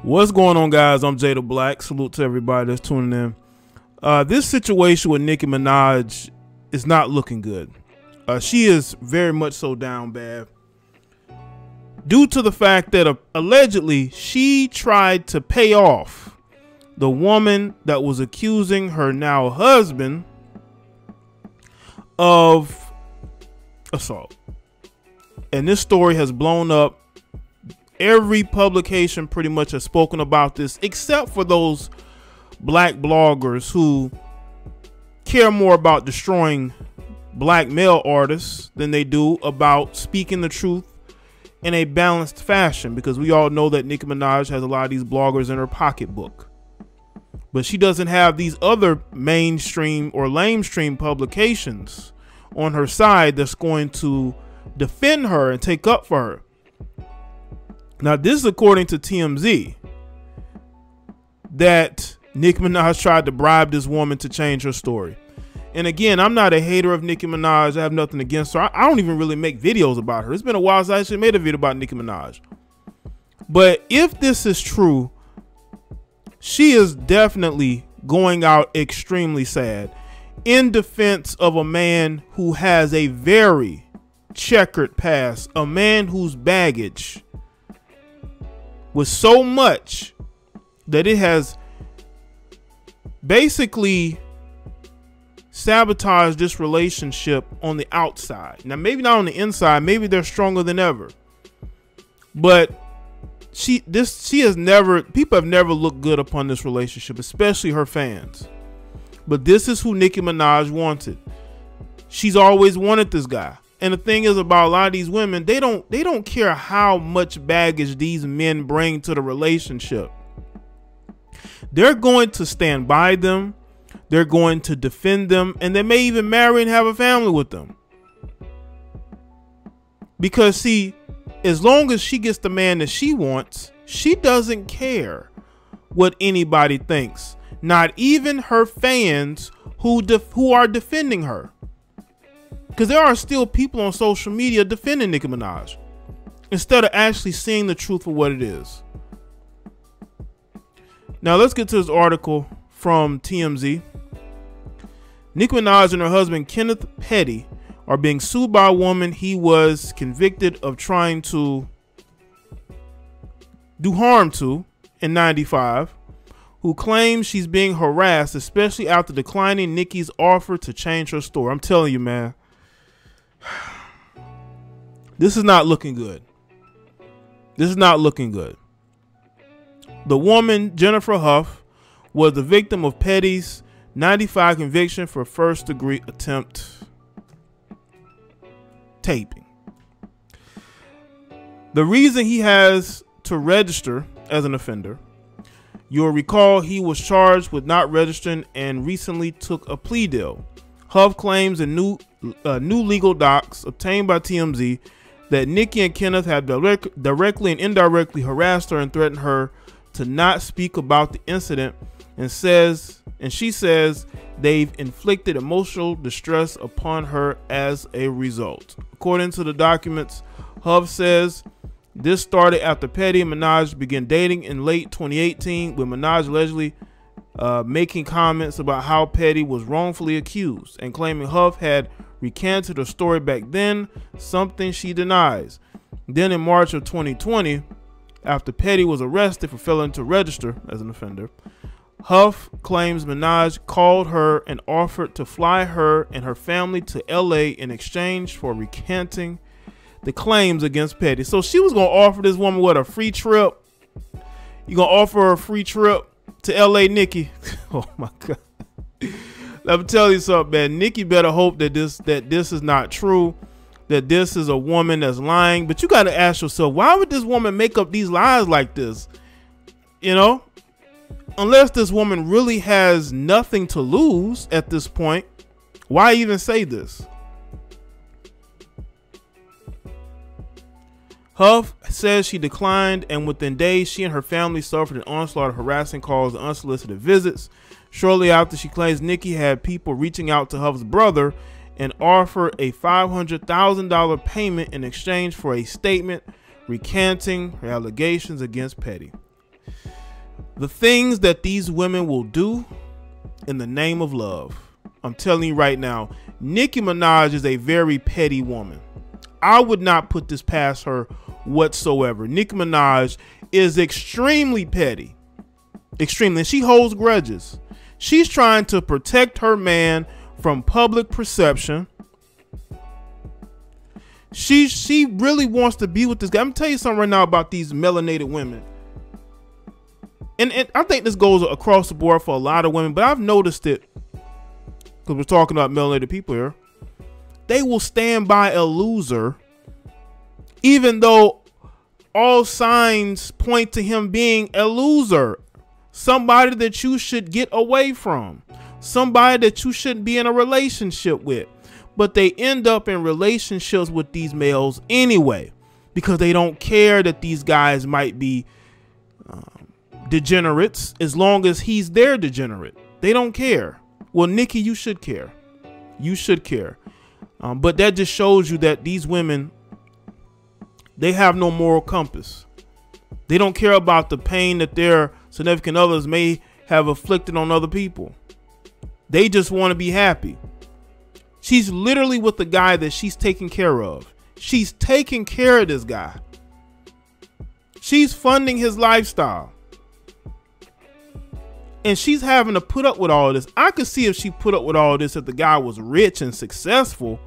What's going on, guys? I'm Jaye the Black. Salute to everybody that's tuning in. This situation with Nicki Minaj is not looking good. She is very much so down bad due to the fact that allegedly she tried to pay off the woman that was accusing her now husband of assault. And this story has blown up. Every publication pretty much has spoken about this, except for those black bloggers who care more about destroying black male artists than they do about speaking the truth in a balanced fashion, because we all know that Nicki Minaj has a lot of these bloggers in her pocketbook. But she doesn't have these other mainstream or lamestream publications on her side that's going to defend her and take up for her. Now, this is according to TMZ, that Nicki Minaj tried to bribe this woman to change her story. And again, I'm not a hater of Nicki Minaj. I have nothing against her. I don't even really make videos about her. It's been a while since I actually made a video about Nicki Minaj. But if this is true, she is definitely going out extremely sad in defense of a man who has a very checkered past, a man whose baggage was so much that it has basically sabotaged this relationship on the outside. Now, maybe not on the inside, maybe they're stronger than ever, but people have never looked good upon this relationship, especially her fans. But this is who Nicki Minaj wanted. She's always wanted this guy. And the thing is about a lot of these women, they don't care how much baggage these men bring to the relationship. They're going to stand by them. They're going to defend them, and they may even marry and have a family with them. Because see, as long as she gets the man that she wants, she doesn't care what anybody thinks. Not even her fans who are defending her. Because there are still people on social media defending Nicki Minaj instead of actually seeing the truth for what it is. Now let's get to this article from TMZ. Nicki Minaj and her husband Kenneth are being sued by a woman he was convicted of trying to do harm to in '95, who claims she's being harassed, especially after declining Nicki's offer to change her story. I'm telling you, man. This is not looking good. This is not looking good. The woman, Jennifer Huff, was the victim of Petty's '95 conviction for first-degree attempt taping. The reason he has to register as an offender, you'll recall he was charged with not registering and recently took a plea deal. Huff claims in new legal docs obtained by TMZ that Nicki and Kenneth had directly and indirectly harassed her and threatened her to not speak about the incident, and she says they've inflicted emotional distress upon her as a result. According to the documents, Huff says this started after Petty and Minaj began dating in late 2018, with Minaj allegedly making comments about how Petty was wrongfully accused and claiming Huff had recanted her story back then, something she denies. Then in March of 2020, after Petty was arrested for failing to register as an offender, Huff claims Minaj called her and offered to fly her and her family to LA in exchange for recanting the claims against Petty. So she was going to offer this woman, what, a free trip? You going to offer her a free trip to LA, Nicki? Oh my God. Let me tell you something, man. Nicki better hope that this is not true, that this is a woman that's lying. But you got to ask yourself, why would this woman make up these lies like this? You know, unless this woman really has nothing to lose at this point, why even say this? Huff says she declined, and within days, she and her family suffered an onslaught of harassing calls and unsolicited visits. Shortly after, she claims Nicki had people reaching out to Huff's brother and offer a $500,000 payment in exchange for a statement recanting her allegations against Petty. The things that these women will do in the name of love. I'm telling you right now, Nicki Minaj is a very petty woman. I would not put this past her whatsoever. Nicki Minaj is extremely petty. Extremely. And she holds grudges. She's trying to protect her man from public perception. She really wants to be with this guy. I'm gonna tell you something right now about these melanated women. And I think this goes across the board for a lot of women, but I've noticed it because we're talking about melanated people here. They will stand by a loser even though all signs point to him being a loser. Somebody that you should get away from. Somebody that you shouldn't be in a relationship with. But they end up in relationships with these males anyway because they don't care that these guys might be degenerates as long as he's their degenerate. They don't care. Well, Nicki, you should care. You should care. But that just shows you that these women, they have no moral compass. They don't care about the pain that their significant others may have inflicted on other people. They just want to be happy. She's literally with the guy that she's taking care of. She's taking care of this guy. She's funding his lifestyle. And she's having to put up with all of this. I could see if she put up with all of this if the guy was rich and successful.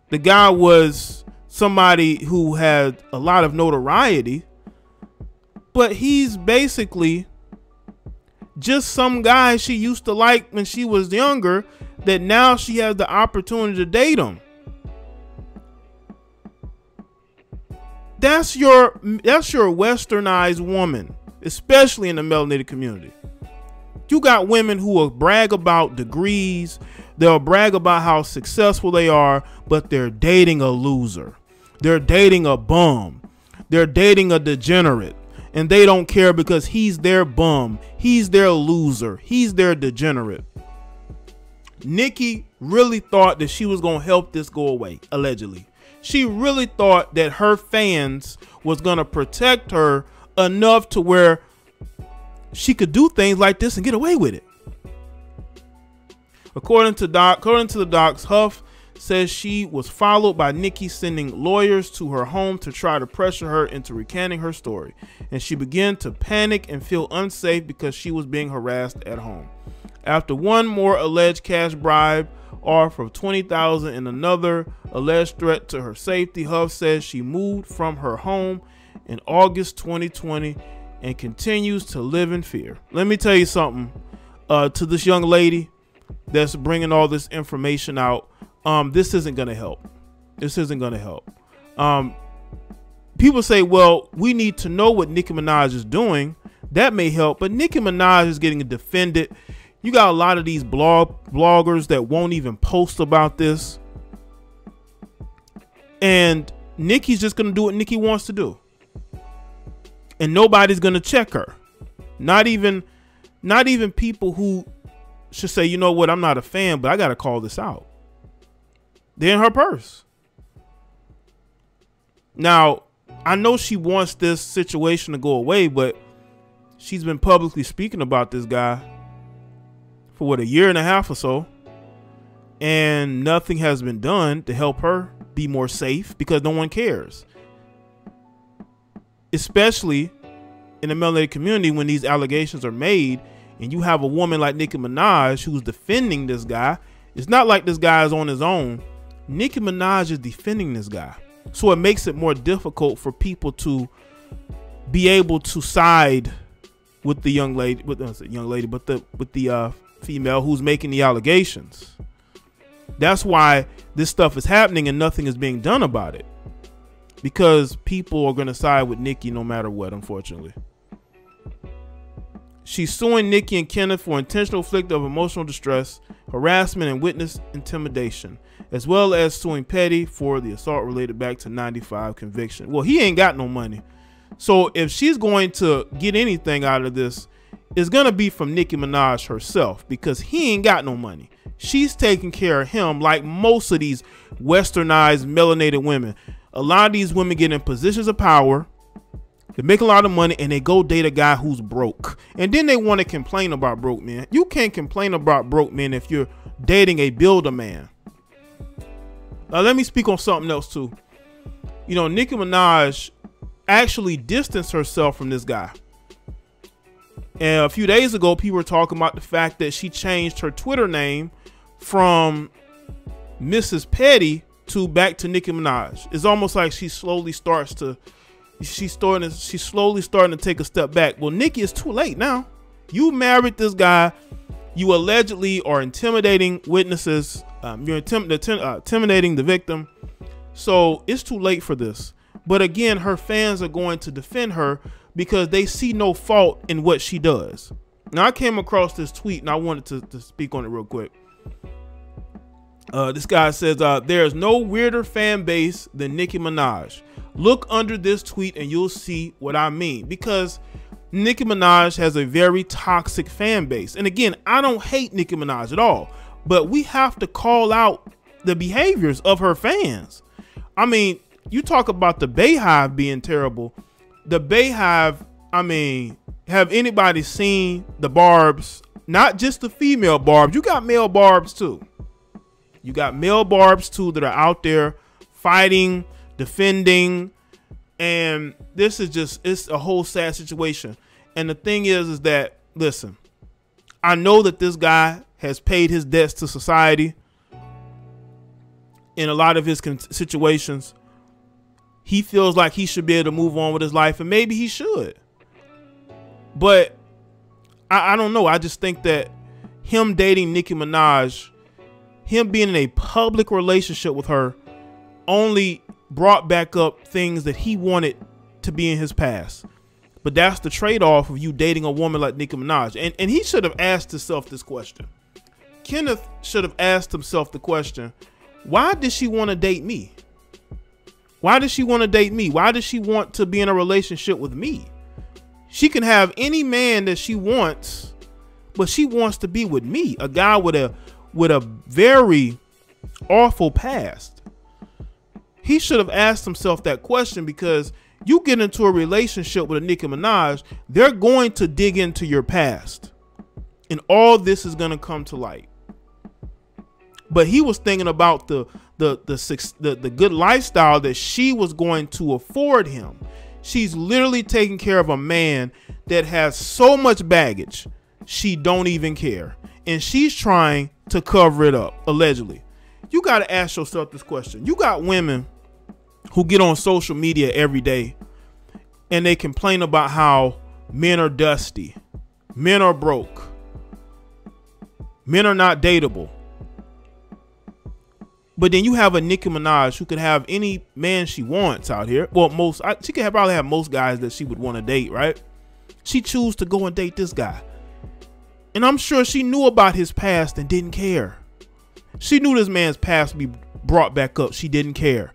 The guy was somebody who had a lot of notoriety. But he's basically just some guy she used to like when she was younger that now she has the opportunity to date him. That's your westernized woman, especially in the melanated community. You got women who will brag about degrees. They'll brag about how successful they are, but they're dating a loser. They're dating a bum. They're dating a degenerate. And they don't care because he's their bum. He's their loser. He's their degenerate. Nicki really thought that she was going to help this go away, allegedly. She really thought that her fans was going to protect her enough to where she could do things like this and get away with it. According to the docs, Huff says she was followed by Nicki sending lawyers to her home to try to pressure her into recanting her story, and she began to panic and feel unsafe because she was being harassed at home. After one more alleged cash bribe offer of $20,000 and another alleged threat to her safety, Huff says she moved from her home in August 2020 and continues to live in fear. Let me tell you something to this young lady that's bringing all this information out. This isn't going to help. This isn't going to help. People say, well, we need to know what Nicki Minaj is doing. That may help, but Nicki Minaj is getting defended. You got a lot of these bloggers that won't even post about this. And Nicki's just going to do what Nicki wants to do. And nobody's going to check her. Not even people who should say, you know what, I'm not a fan, but I got to call this out. They're in her purse. Now, I know she wants this situation to go away, but she's been publicly speaking about this guy for what, a year and a half or so, and nothing has been done to help her be more safe because no one cares. Especially in the melanated community when these allegations are made and you have a woman like Nicki Minaj who's defending this guy. It's not like this guy is on his own. Nicki Minaj is defending this guy. So it makes it more difficult for people to be able to side with the young lady, with the female who's making the allegations. That's why this stuff is happening and nothing is being done about it. Because people are going to side with Nicki no matter what, unfortunately. She's suing Nicki and Kenneth for intentional infliction of emotional distress, harassment, and witness intimidation, as well as suing Petty for the assault related back to '95 conviction. Well, he ain't got no money. So if she's going to get anything out of this, it's going to be from Nicki Minaj herself, because he ain't got no money. She's taking care of him like most of these westernized melanated women. A lot of these women get in positions of power They make a lot of money and they go date a guy who's broke. And then they want to complain about broke men. You can't complain about broke men if you're dating a builder man. Now, let me speak on something else too. You know, Nicki Minaj actually distanced herself from this guy. And a few days ago, people were talking about the fact that she changed her Twitter name from Mrs. Petty to back to Nicki Minaj. It's almost like she's slowly starting to take a step back. Well, Nicki, is too late now. You married this guy. You allegedly are intimidating witnesses. You're intimidating the victim. So it's too late for this. But again, her fans are going to defend her because they see no fault in what she does. Now, I came across this tweet and I wanted to speak on it real quick. This guy says, there's no weirder fan base than Nicki Minaj. Look under this tweet and you'll see what I mean. Because Nicki Minaj has a very toxic fan base. And again, I don't hate Nicki Minaj at all. But we have to call out the behaviors of her fans. I mean, you talk about the Bayhive being terrible. The Bayhive, I mean, have anybody seen the Barbs? Not just the female Barbs. You got male Barbs too. You got male Barbs too that are out there fighting, defending, and this is just, it's a whole sad situation. And the thing is that, listen, I know that this guy has paid his debts to society in a lot of his situations. He feels like he should be able to move on with his life, and maybe he should. But I don't know. I just think that him dating Nicki Minaj, him being in a public relationship with her, only brought back up things that he wanted to be in his past. But that's the trade-off of you dating a woman like Nicki Minaj. And he should have asked himself this question. Kenneth should have asked himself the question, why did she want to date me? Why does she want to date me? Why does she want to be in a relationship with me? She can have any man that she wants, but she wants to be with me, a guy with a very awful past. He should have asked himself that question, because you get into a relationship with a Nicki Minaj, they're going to dig into your past, and all this is going to come to light. But he was thinking about the good lifestyle that she was going to afford him. She's literally taking care of a man that has so much baggage, she don't even care. And she's trying to cover it up, allegedly. You got to ask yourself this question. You got women who get on social media every day and they complain about how men are dusty, men are broke, men are not dateable. But then you have a Nicki Minaj who could have any man she wants out here. Well, she could probably have most guys that she would want to date, right? She chooses to go and date this guy. And I'm sure she knew about his past and didn't care. She knew this man's past would be brought back up. She didn't care.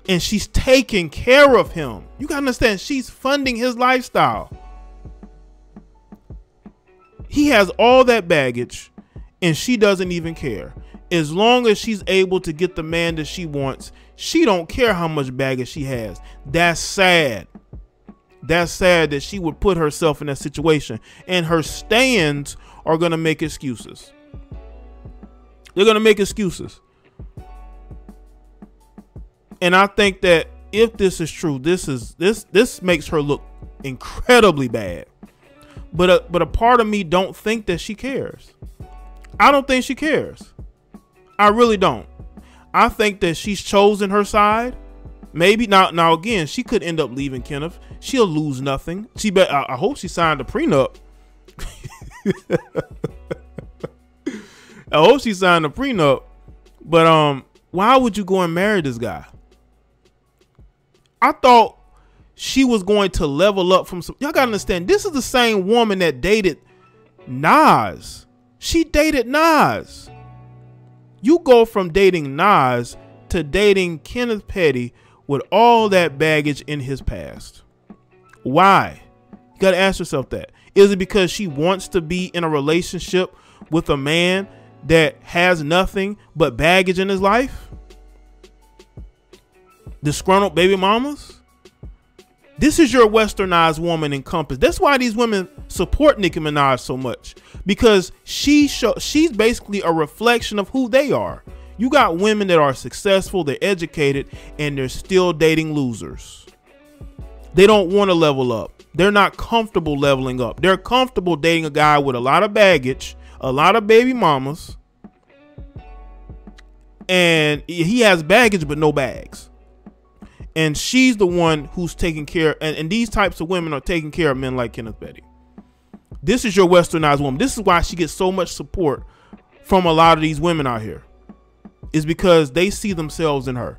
And she's taking care of him. You gotta understand, she's funding his lifestyle. He has all that baggage and she doesn't even care. As long as she's able to get the man that she wants, she don't care how much baggage she has. That's sad. That's sad that she would put herself in that situation. And her stands are going to make excuses. They're going to make excuses. And I think that if this is true, this makes her look incredibly bad. But a part of me don't think that she cares. I don't think she cares. I really don't. I think that she's chosen her side. Maybe now again, she could end up leaving Kenneth. She'll lose nothing. I hope she signed a prenup. I hope she signed a prenup. But why would you go and marry this guy? I thought she was going to level up from some. Y'all gotta understand, this is the same woman that dated Nas. She dated Nas. You go from dating Nas to dating Kenneth Petty with all that baggage in his past. Why? You got to ask yourself that. Is it because she wants to be in a relationship with a man that has nothing but baggage in his life? Disgruntled baby mamas? This is your westernized woman in Compass. That's why these women support Nicki Minaj so much, because she's basically a reflection of who they are. You got women that are successful, they're educated, and they're still dating losers. They don't want to level up. They're not comfortable leveling up. They're comfortable dating a guy with a lot of baggage, a lot of baby mamas, and he has baggage but no bags. And she's the one who's taking care, and these types of women are taking care of men like Kenneth Betty. This is your westernized woman. This is why she gets so much support from a lot of these women out here. Is because they see themselves in her.